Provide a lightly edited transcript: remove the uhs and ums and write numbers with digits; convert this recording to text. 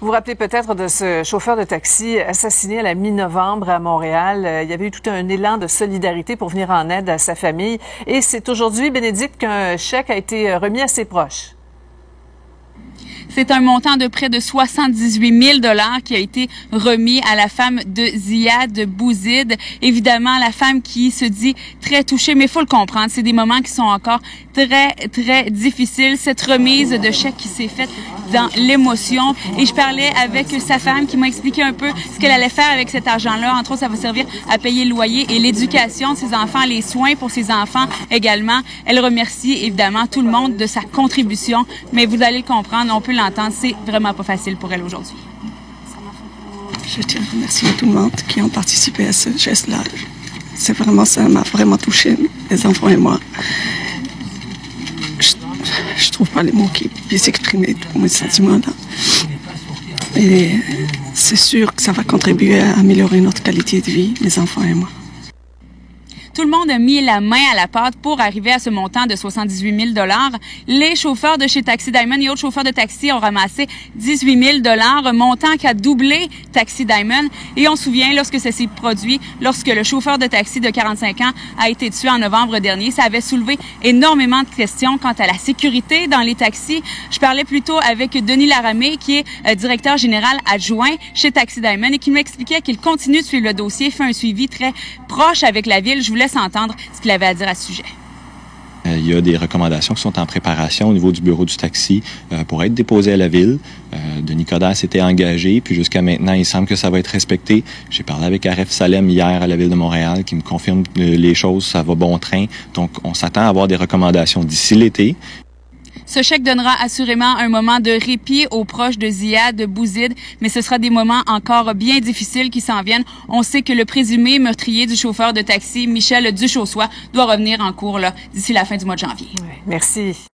Vous vous rappelez peut-être de ce chauffeur de taxi assassiné à la mi-novembre à Montréal. Il y avait eu tout un élan de solidarité pour venir en aide à sa famille. Et c'est aujourd'hui, Bénédicte, qu'un chèque a été remis à ses proches. C'est un montant de près de 78 000 $ qui a été remis à la femme de Ziad Bouzid. Évidemment, la femme qui se dit très touchée, mais il faut le comprendre, c'est des moments qui sont encore très difficiles. Cette remise de chèque qui s'est faite dans l'émotion. Et je parlais avec sa femme qui m'a expliqué un peu ce qu'elle allait faire avec cet argent-là. Entre autres, ça va servir à payer le loyer et l'éducation de ses enfants, les soins pour ses enfants également. Elle remercie évidemment tout le monde de sa contribution, mais vous allez le comprendre, on peut l'entendre, c'est vraiment pas facile pour elle aujourd'hui. Je tiens à remercier tout le monde qui ont participé à ce geste-là. C'est vraiment, ça m'a vraiment touché, les enfants et moi. Je trouve pas les mots qui puissent exprimer tous mes sentiments là. Et c'est sûr que ça va contribuer à améliorer notre qualité de vie, mes enfants et moi. Tout le monde a mis la main à la pâte pour arriver à ce montant de 78 000 $. Les chauffeurs de chez Taxi Diamond et autres chauffeurs de taxi ont ramassé 18 000 $, montant qui a doublé Taxi Diamond. Et on se souvient, lorsque ça s'est produit, lorsque le chauffeur de taxi de 45 ans a été tué en novembre dernier, ça avait soulevé énormément de questions quant à la sécurité dans les taxis. Je parlais plutôt avec Denis Laramé, qui est directeur général adjoint chez Taxi Diamond et qui m'expliquait qu'il continue de suivre le dossier, fait un suivi très proche avec la ville. Je vous laisse entendre ce qu'il avait à dire à ce sujet. Il y a des recommandations qui sont en préparation au niveau du bureau du taxi pour être déposées à la ville. Denis Coderre s'était engagé, puis jusqu'à maintenant, il semble que ça va être respecté. J'ai parlé avec Aref Salem hier à la ville de Montréal qui me confirme que les choses, ça va bon train. Donc, on s'attend à avoir des recommandations d'ici l'été. Ce chèque donnera assurément un moment de répit aux proches de Ziad Bouzid, mais ce sera des moments encore bien difficiles qui s'en viennent. On sait que le présumé meurtrier du chauffeur de taxi, Michel Duchossois, doit revenir en cours d'ici la fin du mois de janvier. Oui, merci.